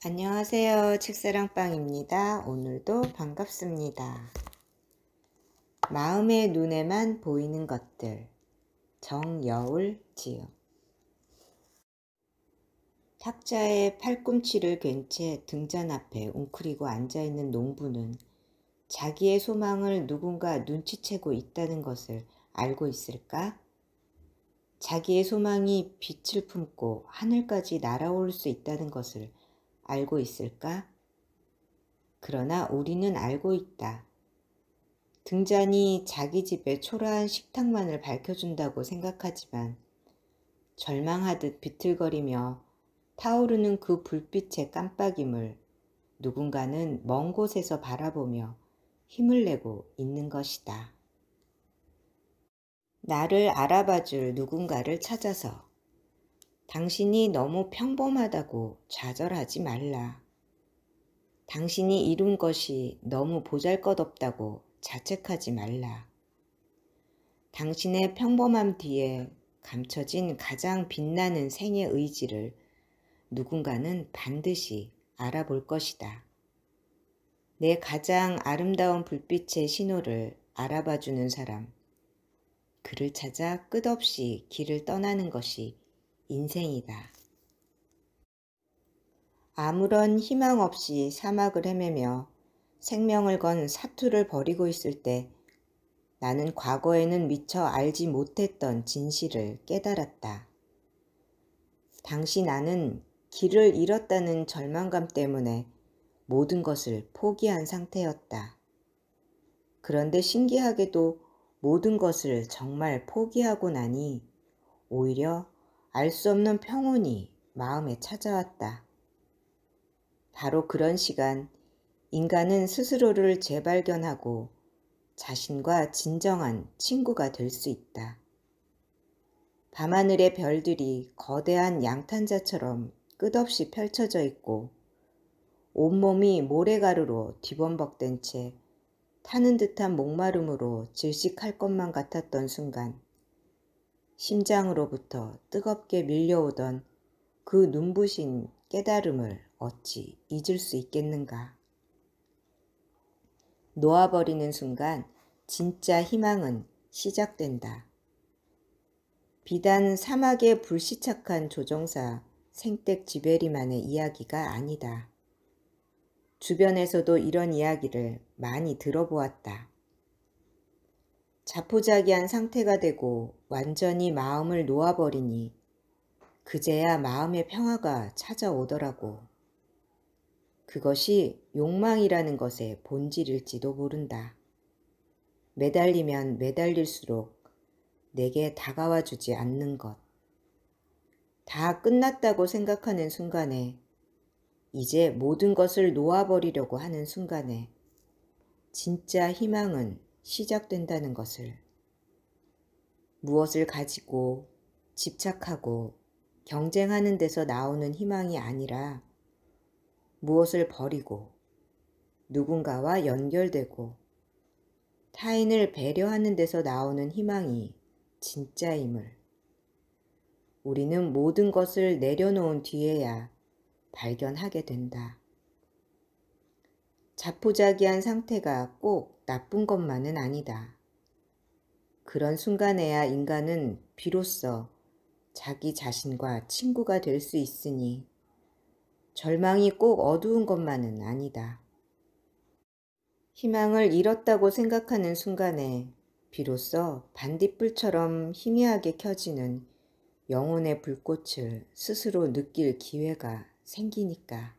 안녕하세요. 책사랑방입니다. 오늘도 반갑습니다. 마음의 눈에만 보이는 것들. 정여울 지음. 탁자에 팔꿈치를 괜 채 등잔 앞에 웅크리고 앉아있는 농부는 자기의 소망을 누군가 눈치채고 있다는 것을 알고 있을까? 자기의 소망이 빛을 품고 하늘까지 날아올 수 있다는 것을 알고 있을까? 그러나 우리는 알고 있다. 등잔이 자기 집의 초라한 식탁만을 밝혀준다고 생각하지만 절망하듯 비틀거리며 타오르는 그 불빛의 깜빡임을 누군가는 먼 곳에서 바라보며 힘을 내고 있는 것이다. 나를 알아봐줄 누군가를 찾아서 당신이 너무 평범하다고 좌절하지 말라. 당신이 이룬 것이 너무 보잘것없다고 자책하지 말라. 당신의 평범함 뒤에 감춰진 가장 빛나는 생의 의지를 누군가는 반드시 알아볼 것이다. 내 가장 아름다운 불빛의 신호를 알아봐주는 사람, 그를 찾아 끝없이 길을 떠나는 것이 인생이다. 아무런 희망 없이 사막을 헤매며 생명을 건 사투를 벌이고 있을 때 나는 과거에는 미처 알지 못했던 진실을 깨달았다. 당시 나는 길을 잃었다는 절망감 때문에 모든 것을 포기한 상태였다. 그런데 신기하게도 모든 것을 정말 포기하고 나니 오히려 알 수 없는 평온이 마음에 찾아왔다. 바로 그런 시간, 인간은 스스로를 재발견하고 자신과 진정한 친구가 될 수 있다. 밤하늘의 별들이 거대한 양탄자처럼 끝없이 펼쳐져 있고 온몸이 모래가루로 뒤범벅된 채 타는 듯한 목마름으로 질식할 것만 같았던 순간 심장으로부터 뜨겁게 밀려오던 그 눈부신 깨달음을 어찌 잊을 수 있겠는가. 놓아버리는 순간 진짜 희망은 시작된다. 비단 사막의 불시착한 조종사 생텍 지베리만의 이야기가 아니다. 주변에서도 이런 이야기를 많이 들어보았다. 자포자기한 상태가 되고 완전히 마음을 놓아버리니 그제야 마음의 평화가 찾아오더라고. 그것이 욕망이라는 것의 본질일지도 모른다. 매달리면 매달릴수록 내게 다가와 주지 않는 것. 다 끝났다고 생각하는 순간에, 이제 모든 것을 놓아버리려고 하는 순간에 진짜 희망은 시작된다는 것을, 무엇을 가지고 집착하고 경쟁하는 데서 나오는 희망이 아니라 무엇을 버리고 누군가와 연결되고 타인을 배려하는 데서 나오는 희망이 진짜임을 우리는 모든 것을 내려놓은 뒤에야 발견하게 된다. 자포자기한 상태가 꼭 나쁜 것만은 아니다. 그런 순간에야 인간은 비로소 자기 자신과 친구가 될 수 있으니 절망이 꼭 어두운 것만은 아니다. 희망을 잃었다고 생각하는 순간에 비로소 반딧불처럼 희미하게 켜지는 영혼의 불꽃을 스스로 느낄 기회가 생기니까.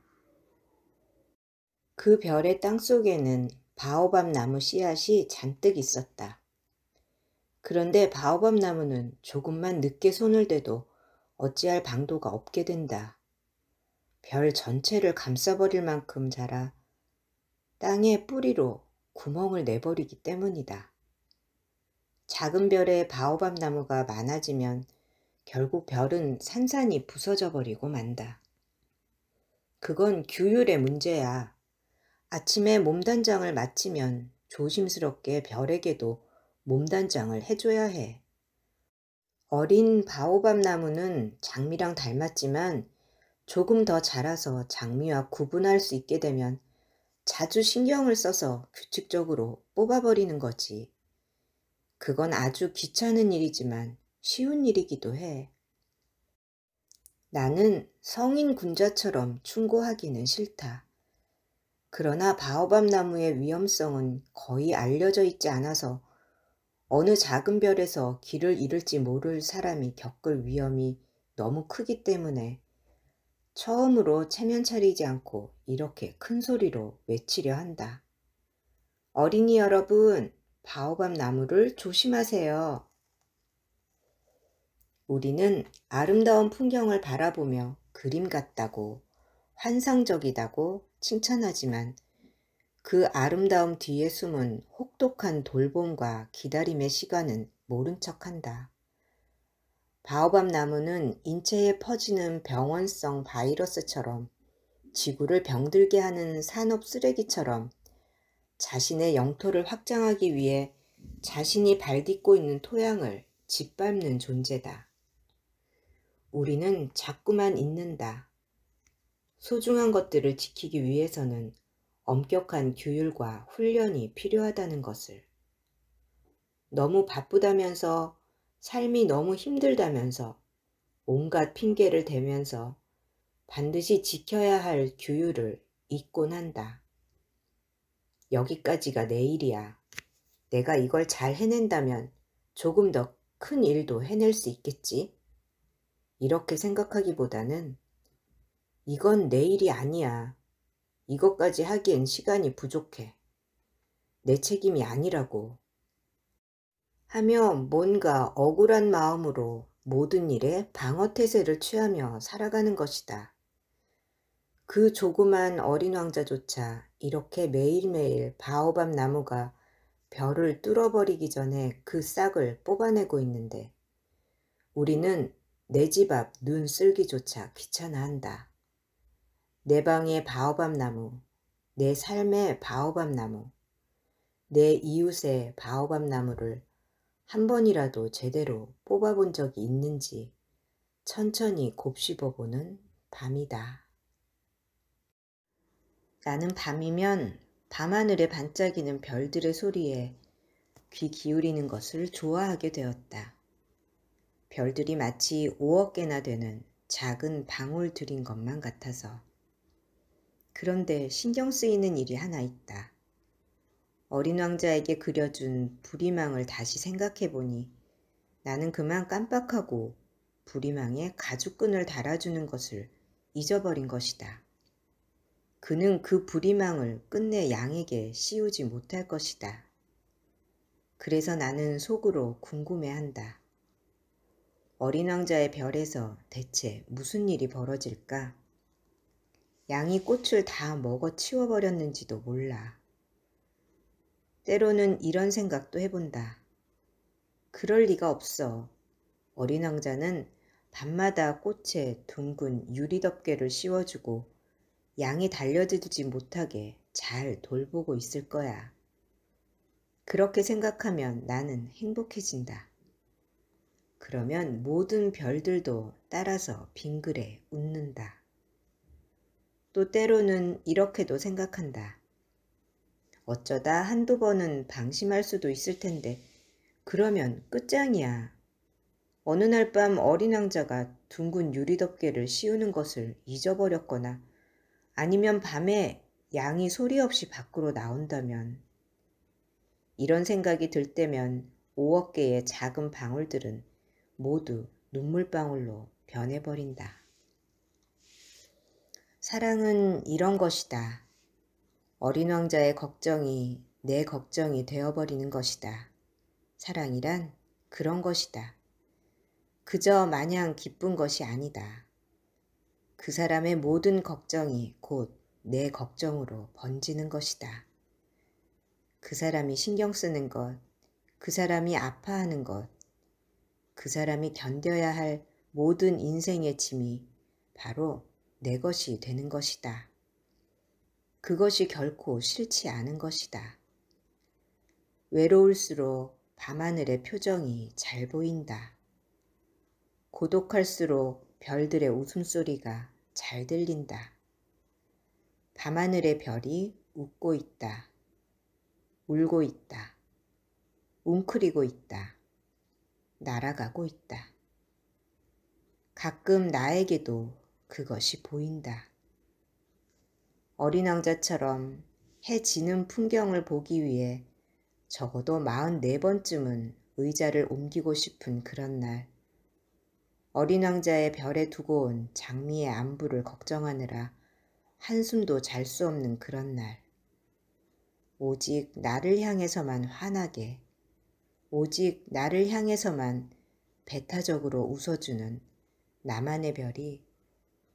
그 별의 땅속에는 바오밥 나무 씨앗이 잔뜩 있었다. 그런데 바오밥 나무는 조금만 늦게 손을 대도 어찌할 방도가 없게 된다. 별 전체를 감싸버릴 만큼 자라 땅의 뿌리로 구멍을 내버리기 때문이다. 작은 별에 바오밥 나무가 많아지면 결국 별은 산산이 부서져 버리고 만다. 그건 규율의 문제야. 아침에 몸단장을 마치면 조심스럽게 별에게도 몸단장을 해줘야 해. 어린 바오밥 나무는 장미랑 닮았지만 조금 더 자라서 장미와 구분할 수 있게 되면 자주 신경을 써서 규칙적으로 뽑아버리는 거지. 그건 아주 귀찮은 일이지만 쉬운 일이기도 해. 나는 성인 군자처럼 충고하기는 싫다. 그러나 바오밥 나무의 위험성은 거의 알려져 있지 않아서 어느 작은 별에서 길을 잃을지 모를 사람이 겪을 위험이 너무 크기 때문에 처음으로 체면 차리지 않고 이렇게 큰 소리로 외치려 한다. 어린이 여러분, 바오밥 나무를 조심하세요. 우리는 아름다운 풍경을 바라보며 그림 같다고, 환상적이다고 칭찬하지만 그 아름다움 뒤에 숨은 혹독한 돌봄과 기다림의 시간은 모른 척한다. 바오밥 나무는 인체에 퍼지는 병원성 바이러스처럼, 지구를 병들게 하는 산업 쓰레기처럼 자신의 영토를 확장하기 위해 자신이 발딛고 있는 토양을 짓밟는 존재다. 우리는 자꾸만 잊는다. 소중한 것들을 지키기 위해서는 엄격한 규율과 훈련이 필요하다는 것을. 너무 바쁘다면서, 삶이 너무 힘들다면서, 온갖 핑계를 대면서 반드시 지켜야 할 규율을 잊곤 한다. 여기까지가 내 일이야. 내가 이걸 잘 해낸다면 조금 더 큰 일도 해낼 수 있겠지? 이렇게 생각하기보다는 이건 내 일이 아니야. 이것까지 하기엔 시간이 부족해. 내 책임이 아니라고. 하며 뭔가 억울한 마음으로 모든 일에 방어태세를 취하며 살아가는 것이다. 그 조그만 어린 왕자조차 이렇게 매일매일 바오밥 나무가 별을 뚫어버리기 전에 그 싹을 뽑아내고 있는데 우리는 내 집 앞 눈 쓸기조차 귀찮아한다. 내 방의 바오밥 나무, 내 삶의 바오밥 나무, 내 이웃의 바오밥 나무를 한 번이라도 제대로 뽑아본 적이 있는지 천천히 곱씹어보는 밤이다. 나는 밤이면 밤하늘에 반짝이는 별들의 소리에 귀 기울이는 것을 좋아하게 되었다. 별들이 마치 5억 개나 되는 작은 방울들인 것만 같아서. 그런데 신경 쓰이는 일이 하나 있다. 어린 왕자에게 그려준 부리망을 다시 생각해보니 나는 그만 깜빡하고 부리망에 가죽끈을 달아주는 것을 잊어버린 것이다. 그는 그 부리망을 끝내 양에게 씌우지 못할 것이다. 그래서 나는 속으로 궁금해한다. 어린 왕자의 별에서 대체 무슨 일이 벌어질까? 양이 꽃을 다 먹어 치워버렸는지도 몰라. 때로는 이런 생각도 해본다. 그럴 리가 없어. 어린 왕자는 밤마다 꽃에 둥근 유리덮개를 씌워주고 양이 달려들지 못하게 잘 돌보고 있을 거야. 그렇게 생각하면 나는 행복해진다. 그러면 모든 별들도 따라서 빙그레 웃는다. 또 때로는 이렇게도 생각한다. 어쩌다 한두 번은 방심할 수도 있을 텐데 그러면 끝장이야. 어느 날 밤 어린 왕자가 둥근 유리덮개를 씌우는 것을 잊어버렸거나 아니면 밤에 양이 소리 없이 밖으로 나온다면 이런 생각이 들 때면 5억 개의 작은 방울들은 모두 눈물방울로 변해버린다. 사랑은 이런 것이다. 어린 왕자의 걱정이 내 걱정이 되어버리는 것이다. 사랑이란 그런 것이다. 그저 마냥 기쁜 것이 아니다. 그 사람의 모든 걱정이 곧 내 걱정으로 번지는 것이다. 그 사람이 신경 쓰는 것, 그 사람이 아파하는 것, 그 사람이 견뎌야 할 모든 인생의 짐이 바로 내 것이 되는 것이다. 그것이 결코 싫지 않은 것이다. 외로울수록 밤하늘의 표정이 잘 보인다. 고독할수록 별들의 웃음소리가 잘 들린다. 밤하늘의 별이 웃고 있다. 울고 있다. 웅크리고 있다. 날아가고 있다. 가끔 나에게도 그것이 보인다. 어린 왕자처럼 해 지는 풍경을 보기 위해 적어도 44번쯤은 의자를 옮기고 싶은 그런 날, 어린 왕자의 별에 두고 온 장미의 안부를 걱정하느라 한숨도 잘 수 없는 그런 날, 오직 나를 향해서만 환하게, 오직 나를 향해서만 배타적으로 웃어주는 나만의 별이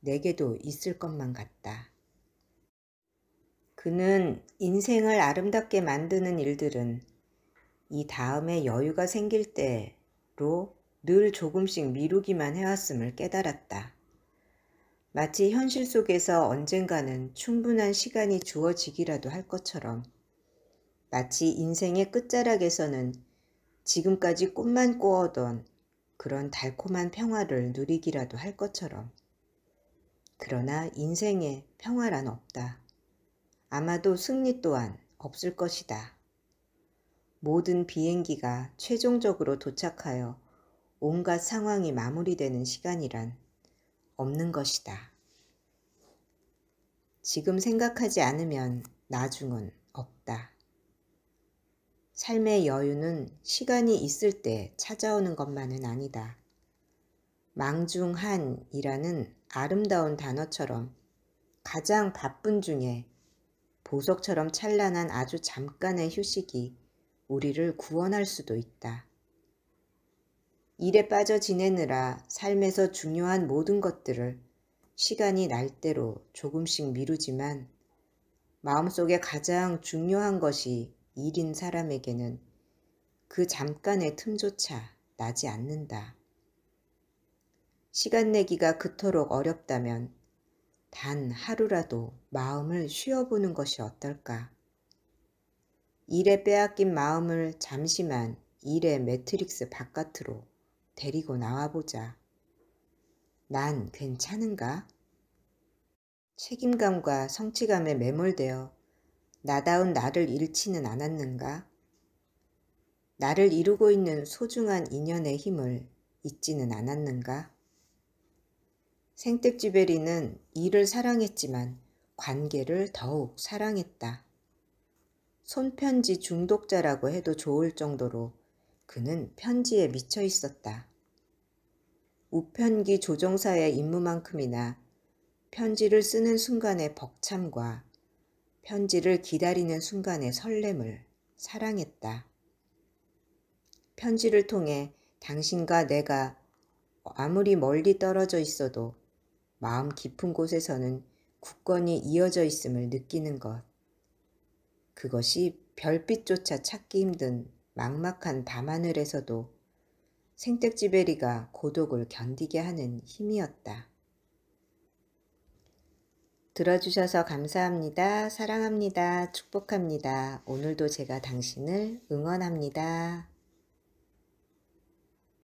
내게도 있을 것만 같다. 그는 인생을 아름답게 만드는 일들은 이 다음에 여유가 생길 때로 늘 조금씩 미루기만 해왔음을 깨달았다. 마치 현실 속에서 언젠가는 충분한 시간이 주어지기라도 할 것처럼, 마치 인생의 끝자락에서는 지금까지 꿈만 꾸어던 그런 달콤한 평화를 누리기라도 할 것처럼. 그러나 인생에 평화란 없다. 아마도 승리 또한 없을 것이다. 모든 비행기가 최종적으로 도착하여 온갖 상황이 마무리되는 시간이란 없는 것이다. 지금 생각하지 않으면 나중은 없다. 삶의 여유는 시간이 있을 때 찾아오는 것만은 아니다. 망중한이라는 아름다운 단어처럼 가장 바쁜 중에 보석처럼 찬란한 아주 잠깐의 휴식이 우리를 구원할 수도 있다. 일에 빠져 지내느라 삶에서 중요한 모든 것들을 시간이 날 대로 조금씩 미루지만 마음속에 가장 중요한 것이 일인 사람에게는 그 잠깐의 틈조차 나지 않는다. 시간 내기가 그토록 어렵다면 단 하루라도 마음을 쉬어보는 것이 어떨까? 일에 빼앗긴 마음을 잠시만 일의 매트릭스 바깥으로 데리고 나와보자. 난 괜찮은가? 책임감과 성취감에 매몰되어 나다운 나를 잃지는 않았는가? 나를 이루고 있는 소중한 인연의 힘을 잊지는 않았는가? 생텍쥐베리는 일을 사랑했지만 관계를 더욱 사랑했다. 손편지 중독자라고 해도 좋을 정도로 그는 편지에 미쳐 있었다. 우편기 조종사의 임무만큼이나 편지를 쓰는 순간의 벅참과 편지를 기다리는 순간의 설렘을 사랑했다. 편지를 통해 당신과 내가 아무리 멀리 떨어져 있어도 마음 깊은 곳에서는 굳건히 이어져 있음을 느끼는 것. 그것이 별빛조차 찾기 힘든 막막한 밤하늘에서도 생텍쥐베리가 고독을 견디게 하는 힘이었다. 들어주셔서 감사합니다. 사랑합니다. 축복합니다. 오늘도 제가 당신을 응원합니다.